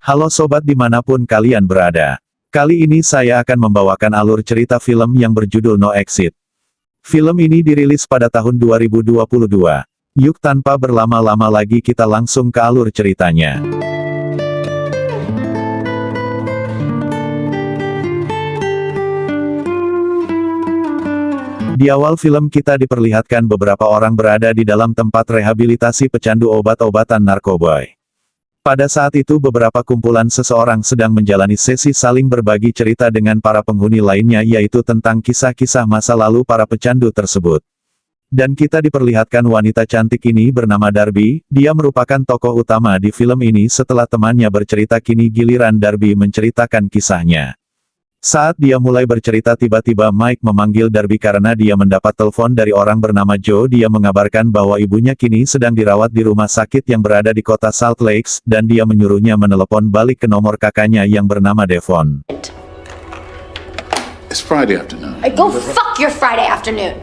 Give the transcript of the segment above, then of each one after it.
Halo sobat dimanapun kalian berada. Kali ini saya akan membawakan alur cerita film yang berjudul No Exit. Film ini dirilis pada tahun 2022. Yuk tanpa berlama-lama lagi kita langsung ke alur ceritanya. Di awal film kita diperlihatkan beberapa orang berada di dalam tempat rehabilitasi pecandu obat-obatan narkoba. Pada saat itu beberapa kumpulan seseorang sedang menjalani sesi saling berbagi cerita dengan para penghuni lainnya, yaitu tentang kisah-kisah masa lalu para pecandu tersebut. Dan kita diperlihatkan wanita cantik ini bernama Darby. Dia merupakan tokoh utama di film ini. Setelah temannya bercerita, kini giliran Darby menceritakan kisahnya. Saat dia mulai bercerita, tiba-tiba Mike memanggil Darby karena dia mendapat telepon dari orang bernama Joe. Dia mengabarkan bahwa ibunya kini sedang dirawat di rumah sakit yang berada di kota Salt Lakes, dan dia menyuruhnya menelepon balik ke nomor kakaknya yang bernama Devon. It's Friday afternoon. Go fuck your Friday afternoon.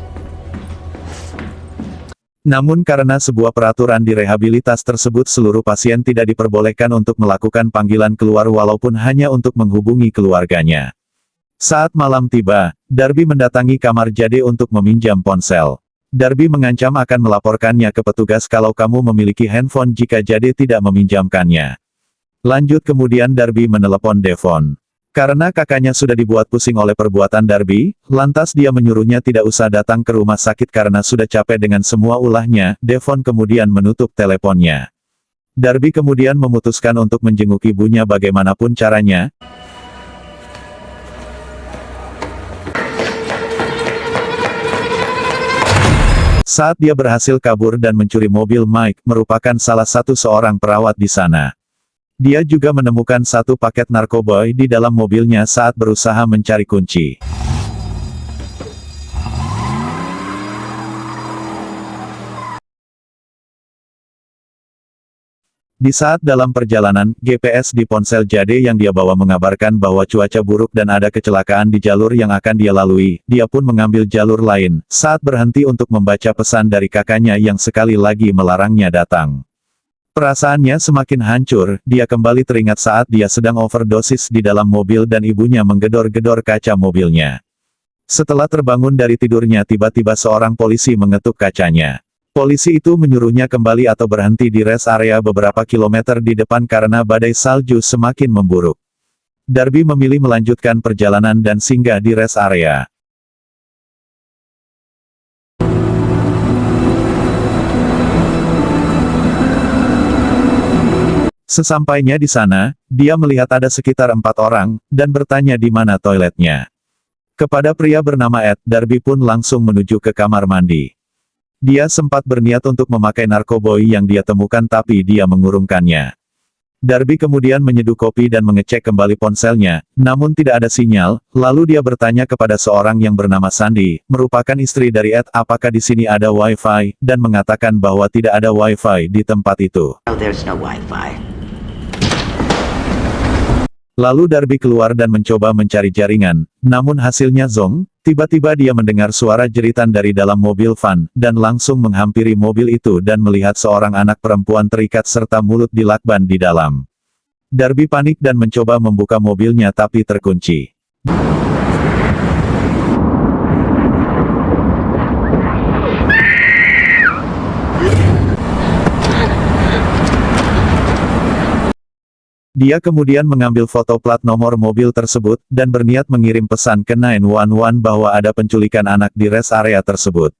Namun karena sebuah peraturan di rehabilitas tersebut, seluruh pasien tidak diperbolehkan untuk melakukan panggilan keluar walaupun hanya untuk menghubungi keluarganya. Saat malam tiba, Darby mendatangi kamar Jade untuk meminjam ponsel. Darby mengancam akan melaporkannya ke petugas kalau kamu memiliki handphone jika Jade tidak meminjamkannya. Lanjut kemudian Darby menelepon Devon. Karena kakaknya sudah dibuat pusing oleh perbuatan Darby, lantas dia menyuruhnya tidak usah datang ke rumah sakit karena sudah capek dengan semua ulahnya. Devon kemudian menutup teleponnya. Darby kemudian memutuskan untuk menjenguk ibunya bagaimanapun caranya. Saat dia berhasil kabur dan mencuri mobil, Mike merupakan salah satu seorang perawat di sana. Dia juga menemukan satu paket narkoba di dalam mobilnya saat berusaha mencari kunci. Di saat dalam perjalanan, GPS di ponsel Jade yang dia bawa mengabarkan bahwa cuaca buruk dan ada kecelakaan di jalur yang akan dia lalui. Dia pun mengambil jalur lain, saat berhenti untuk membaca pesan dari kakaknya yang sekali lagi melarangnya datang. Perasaannya semakin hancur. Dia kembali teringat saat dia sedang overdosis di dalam mobil dan ibunya menggedor-gedor kaca mobilnya. Setelah terbangun dari tidurnya, tiba-tiba seorang polisi mengetuk kacanya. Polisi itu menyuruhnya kembali atau berhenti di rest area beberapa kilometer di depan karena badai salju semakin memburuk. Darby memilih melanjutkan perjalanan dan singgah di rest area. Sesampainya di sana, dia melihat ada sekitar 4 orang, dan bertanya di mana toiletnya. Kepada pria bernama Ed, Darby pun langsung menuju ke kamar mandi. Dia sempat berniat untuk memakai narkoba yang dia temukan tapi dia mengurungkannya. Darby kemudian menyeduh kopi dan mengecek kembali ponselnya, namun tidak ada sinyal. Lalu dia bertanya kepada seorang yang bernama Sandy, merupakan istri dari Ed, apakah di sini ada wifi, dan mengatakan bahwa tidak ada wifi di tempat itu. No, there's no Wi-Fi. Lalu Darby keluar dan mencoba mencari jaringan, namun hasilnya zonk. Tiba-tiba dia mendengar suara jeritan dari dalam mobil van, dan langsung menghampiri mobil itu dan melihat seorang anak perempuan terikat serta mulut dilakban di dalam. Darby panik dan mencoba membuka mobilnya tapi terkunci. Dia kemudian mengambil foto plat nomor mobil tersebut, dan berniat mengirim pesan ke 911 bahwa ada penculikan anak di rest area tersebut.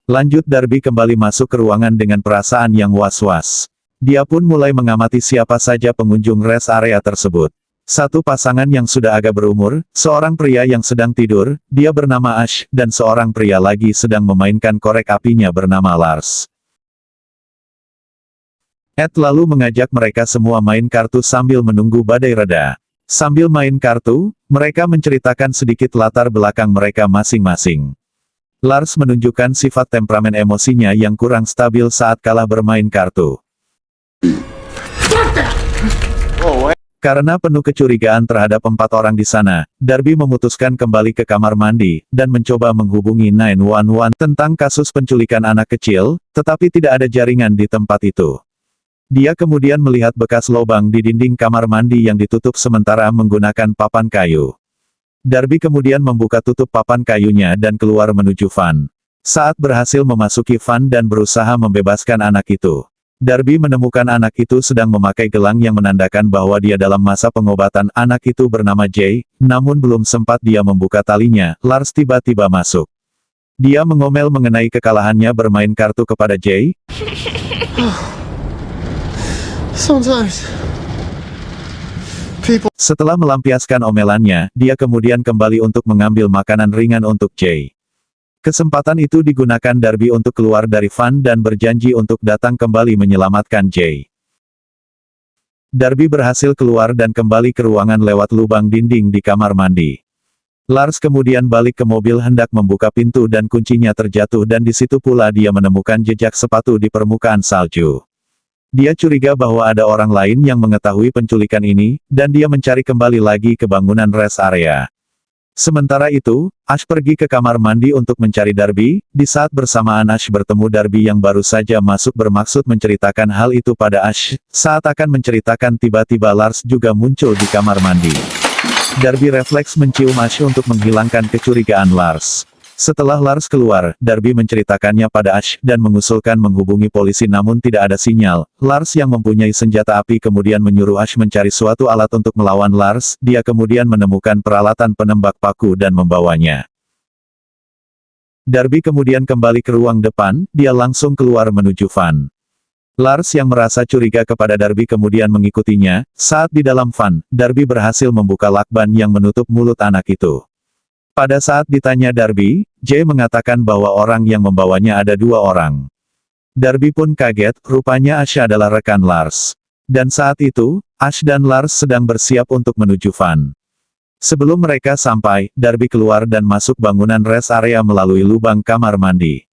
Lanjut Darby kembali masuk ke ruangan dengan perasaan yang was-was. Dia pun mulai mengamati siapa saja pengunjung rest area tersebut. Satu pasangan yang sudah agak berumur, seorang pria yang sedang tidur, dia bernama Ash, dan seorang pria lagi sedang memainkan korek apinya bernama Lars. Ed lalu mengajak mereka semua main kartu sambil menunggu badai reda. Sambil main kartu, mereka menceritakan sedikit latar belakang mereka masing-masing. Lars menunjukkan sifat temperamen emosinya yang kurang stabil saat kalah bermain kartu. Karena penuh kecurigaan terhadap 4 orang di sana, Darby memutuskan kembali ke kamar mandi, dan mencoba menghubungi 911 tentang kasus penculikan anak kecil, tetapi tidak ada jaringan di tempat itu. Dia kemudian melihat bekas lubang di dinding kamar mandi yang ditutup sementara menggunakan papan kayu. Darby kemudian membuka tutup papan kayunya dan keluar menuju van. Saat berhasil memasuki van dan berusaha membebaskan anak itu, Darby menemukan anak itu sedang memakai gelang yang menandakan bahwa dia dalam masa pengobatan. Anak itu bernama Jay, namun belum sempat dia membuka talinya, Lars tiba-tiba masuk. Dia mengomel mengenai kekalahannya bermain kartu kepada Jay. Sometimes people. Setelah melampiaskan omelannya, dia kemudian kembali untuk mengambil makanan ringan untuk Jay. Kesempatan itu digunakan Darby untuk keluar dari van dan berjanji untuk datang kembali menyelamatkan Jay. Darby berhasil keluar dan kembali ke ruangan lewat lubang dinding di kamar mandi. Lars kemudian balik ke mobil hendak membuka pintu dan kuncinya terjatuh dan di situ pula dia menemukan jejak sepatu di permukaan salju. Dia curiga bahwa ada orang lain yang mengetahui penculikan ini, dan dia mencari kembali lagi ke bangunan rest area. Sementara itu, Ash pergi ke kamar mandi untuk mencari Darby. Di saat bersamaan Ash bertemu Darby yang baru saja masuk bermaksud menceritakan hal itu pada Ash. Saat akan menceritakan tiba-tiba Lars juga muncul di kamar mandi. Darby refleks mencium Ash untuk menghilangkan kecurigaan Lars. Setelah Lars keluar, Darby menceritakannya pada Ash dan mengusulkan menghubungi polisi namun tidak ada sinyal. Lars yang mempunyai senjata api kemudian menyuruh Ash mencari suatu alat untuk melawan Lars. Dia kemudian menemukan peralatan penembak paku dan membawanya. Darby kemudian kembali ke ruang depan, dia langsung keluar menuju van. Lars yang merasa curiga kepada Darby kemudian mengikutinya. Saat di dalam van, Darby berhasil membuka lakban yang menutup mulut anak itu. Pada saat ditanya Darby, Jay mengatakan bahwa orang yang membawanya ada 2 orang. Darby pun kaget, rupanya Ash adalah rekan Lars. Dan saat itu, Ash dan Lars sedang bersiap untuk menuju van. Sebelum mereka sampai, Darby keluar dan masuk bangunan rest area melalui lubang kamar mandi.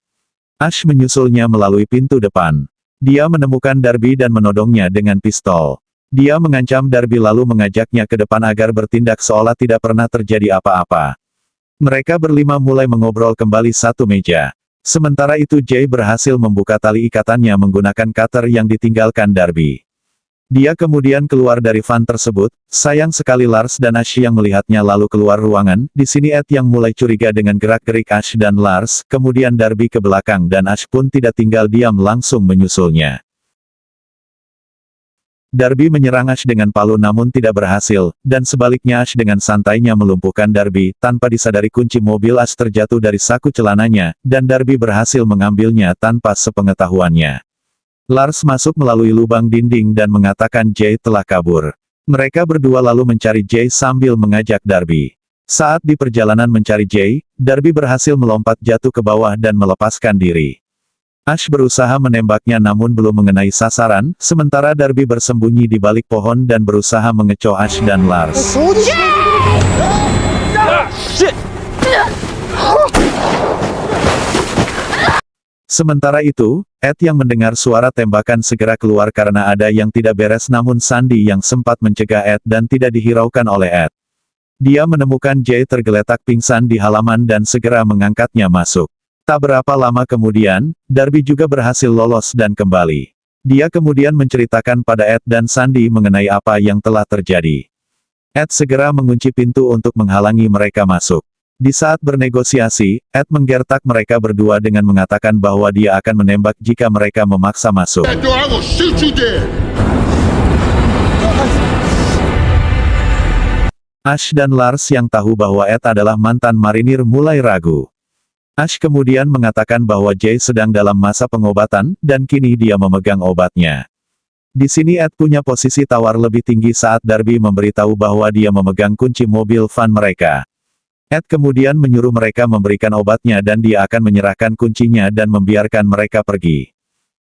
Ash menyusulnya melalui pintu depan. Dia menemukan Darby dan menodongnya dengan pistol. Dia mengancam Darby lalu mengajaknya ke depan agar bertindak seolah tidak pernah terjadi apa-apa. Mereka berlima mulai mengobrol kembali satu meja. Sementara itu Jay berhasil membuka tali ikatannya menggunakan cutter yang ditinggalkan Darby. Dia kemudian keluar dari van tersebut. Sayang sekali Lars dan Ash yang melihatnya lalu keluar ruangan. Di sini Ed yang mulai curiga dengan gerak-gerik Ash dan Lars. Kemudian Darby ke belakang dan Ash pun tidak tinggal diam langsung menyusulnya. Darby menyerang Ash dengan palu namun tidak berhasil, dan sebaliknya Ash dengan santainya melumpuhkan Darby. Tanpa disadari kunci mobil Ash terjatuh dari saku celananya, dan Darby berhasil mengambilnya tanpa sepengetahuannya. Lars masuk melalui lubang dinding dan mengatakan Jay telah kabur. Mereka berdua lalu mencari Jay sambil mengajak Darby. Saat di perjalanan mencari Jay, Darby berhasil melompat jatuh ke bawah dan melepaskan diri. Ash berusaha menembaknya namun belum mengenai sasaran, sementara Darby bersembunyi di balik pohon dan berusaha mengecoh Ash dan Lars. Sementara itu, Ed yang mendengar suara tembakan segera keluar karena ada yang tidak beres namun Sandy yang sempat mencegah Ed dan tidak dihiraukan oleh Ed. Dia menemukan Jay tergeletak pingsan di halaman dan segera mengangkatnya masuk. Tak berapa lama kemudian, Darby juga berhasil lolos dan kembali. Dia kemudian menceritakan pada Ed dan Sandy mengenai apa yang telah terjadi. Ed segera mengunci pintu untuk menghalangi mereka masuk. Di saat bernegosiasi, Ed menggertak mereka berdua dengan mengatakan bahwa dia akan menembak jika mereka memaksa masuk. That door, I will shoot you dead. Ash dan Lars yang tahu bahwa Ed adalah mantan marinir mulai ragu. Ash kemudian mengatakan bahwa Jay sedang dalam masa pengobatan, dan kini dia memegang obatnya. Di sini Ed punya posisi tawar lebih tinggi saat Darby memberitahu bahwa dia memegang kunci mobil van mereka. Ed kemudian menyuruh mereka memberikan obatnya dan dia akan menyerahkan kuncinya dan membiarkan mereka pergi.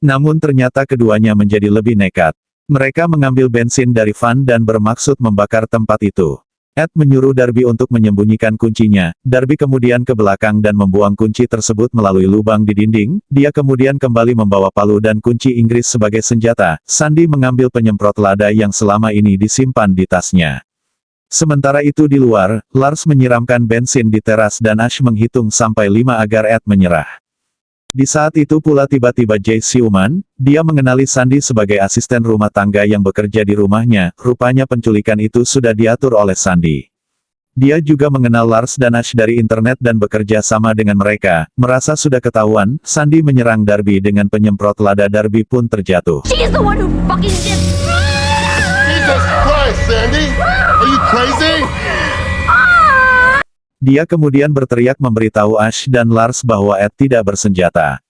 Namun ternyata keduanya menjadi lebih nekat. Mereka mengambil bensin dari van dan bermaksud membakar tempat itu. Ed menyuruh Darby untuk menyembunyikan kuncinya. Darby kemudian ke belakang dan membuang kunci tersebut melalui lubang di dinding. Dia kemudian kembali membawa palu dan kunci Inggris sebagai senjata. Sandy mengambil penyemprot lada yang selama ini disimpan di tasnya. Sementara itu di luar, Lars menyiramkan bensin di teras dan Ash menghitung sampai 5 agar Ed menyerah. Di saat itu pula tiba-tiba Jay siuman, dia mengenali Sandy sebagai asisten rumah tangga yang bekerja di rumahnya, rupanya penculikan itu sudah diatur oleh Sandy. Dia juga mengenal Lars dan Ash dari internet dan bekerja sama dengan mereka. Merasa sudah ketahuan, Sandy menyerang Darby dengan penyemprot lada. Darby pun terjatuh. She's the one who fucking did. Jesus Christ, Sandy! Are you crazy? Dia kemudian berteriak memberitahu Ash dan Lars bahwa Ed tidak bersenjata.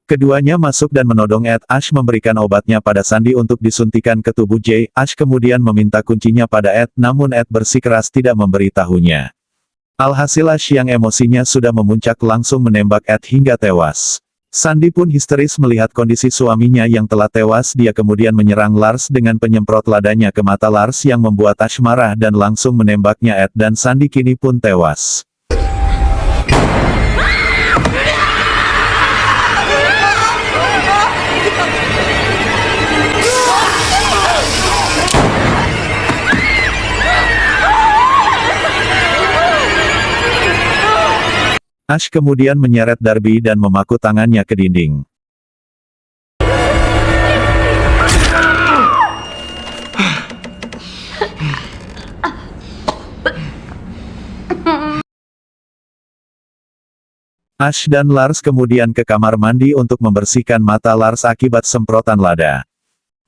Keduanya masuk dan menodong Ed. Ash memberikan obatnya pada Sandy untuk disuntikan ke tubuh Jay. Ash kemudian meminta kuncinya pada Ed, namun Ed bersikeras tidak memberitahunya. Alhasil Ash yang emosinya sudah memuncak langsung menembak Ed hingga tewas. Sandy pun histeris melihat kondisi suaminya yang telah tewas. Dia kemudian menyerang Lars dengan penyemprot ladanya ke mata Lars yang membuat Ash marah dan langsung menembaknya Ed dan Sandy kini pun tewas. Ash kemudian menyeret Darby dan memaku tangannya ke dinding. Ash dan Lars kemudian ke kamar mandi untuk membersihkan mata Lars akibat semprotan lada.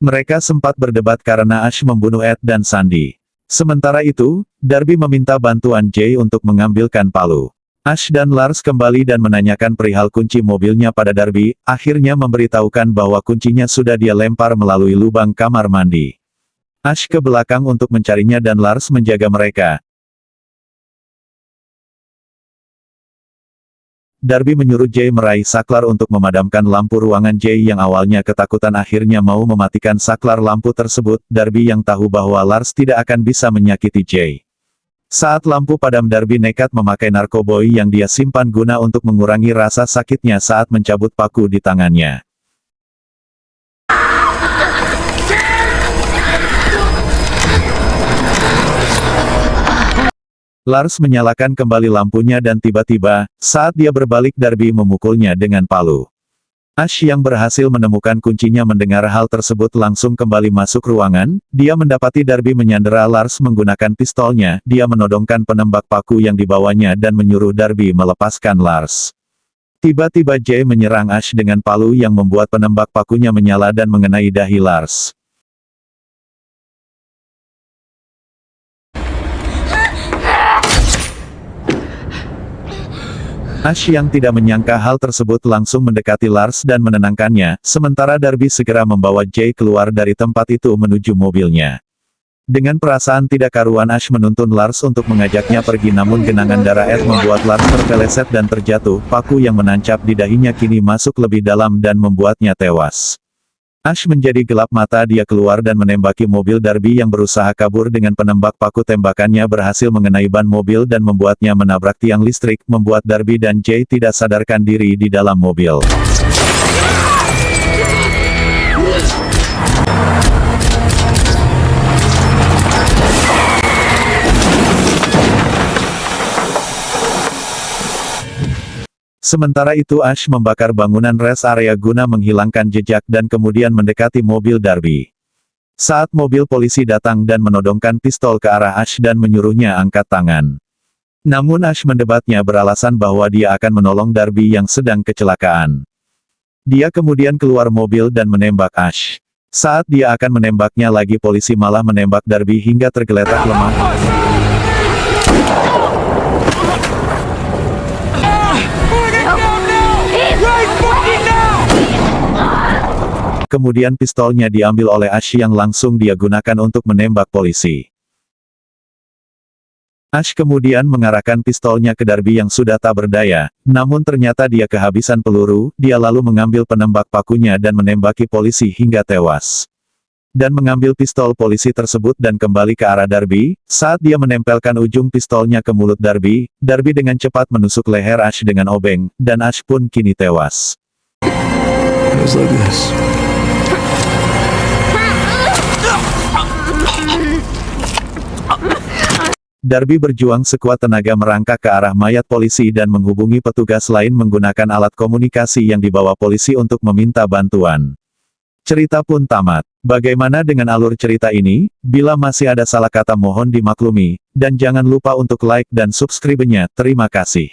Mereka sempat berdebat karena Ash membunuh Ed dan Sandy. Sementara itu, Darby meminta bantuan Jay untuk mengambilkan palu. Ash dan Lars kembali dan menanyakan perihal kunci mobilnya pada Darby, akhirnya memberitahukan bahwa kuncinya sudah dia lempar melalui lubang kamar mandi. Ash ke belakang untuk mencarinya dan Lars menjaga mereka. Darby menyuruh Jay meraih saklar untuk memadamkan lampu ruangan. Jay yang awalnya ketakutan akhirnya mau mematikan saklar lampu tersebut. Darby yang tahu bahwa Lars tidak akan bisa menyakiti Jay. Saat lampu padam, Darby nekat memakai narkoboy yang dia simpan guna untuk mengurangi rasa sakitnya saat mencabut paku di tangannya. Lars menyalakan kembali lampunya dan tiba-tiba, saat dia berbalik Darby memukulnya dengan palu. Ash yang berhasil menemukan kuncinya mendengar hal tersebut langsung kembali masuk ruangan. Dia mendapati Darby menyandera Lars menggunakan pistolnya. Dia menodongkan penembak paku yang dibawanya dan menyuruh Darby melepaskan Lars. Tiba-tiba Jay menyerang Ash dengan palu yang membuat penembak pakunya menyala dan mengenai dahi Lars. Ash yang tidak menyangka hal tersebut langsung mendekati Lars dan menenangkannya, sementara Darby segera membawa Jay keluar dari tempat itu menuju mobilnya. Dengan perasaan tidak karuan Ash menuntun Lars untuk mengajaknya pergi, namun genangan darah Ed membuat Lars terpeleset dan terjatuh. Paku yang menancap di dahinya kini masuk lebih dalam dan membuatnya tewas. Ash menjadi gelap mata. Dia keluar dan menembaki mobil Darby yang berusaha kabur dengan penembak paku. Tembakannya berhasil mengenai ban mobil dan membuatnya menabrak tiang listrik, membuat Darby dan Jay tidak sadarkan diri di dalam mobil. Sementara itu Ash membakar bangunan rest area guna menghilangkan jejak dan kemudian mendekati mobil Darby. Saat mobil polisi datang dan menodongkan pistol ke arah Ash dan menyuruhnya angkat tangan. Namun Ash mendebatnya beralasan bahwa dia akan menolong Darby yang sedang kecelakaan. Dia kemudian keluar mobil dan menembak Ash. Saat dia akan menembaknya lagi, polisi malah menembak Darby hingga tergeletak lemah. Kemudian pistolnya diambil oleh Ash yang langsung dia gunakan untuk menembak polisi. Ash kemudian mengarahkan pistolnya ke Darby yang sudah tak berdaya, namun ternyata dia kehabisan peluru. Dia lalu mengambil penembak pakunya dan menembaki polisi hingga tewas. Dan mengambil pistol polisi tersebut dan kembali ke arah Darby. Saat dia menempelkan ujung pistolnya ke mulut Darby, Darby dengan cepat menusuk leher Ash dengan obeng, dan Ash pun kini tewas. Darby berjuang sekuat tenaga merangkak ke arah mayat polisi dan menghubungi petugas lain menggunakan alat komunikasi yang dibawa polisi untuk meminta bantuan. Cerita pun tamat. Bagaimana dengan alur cerita ini? Bila masih ada salah kata mohon dimaklumi, dan jangan lupa untuk like dan subscribe-nya. Terima kasih.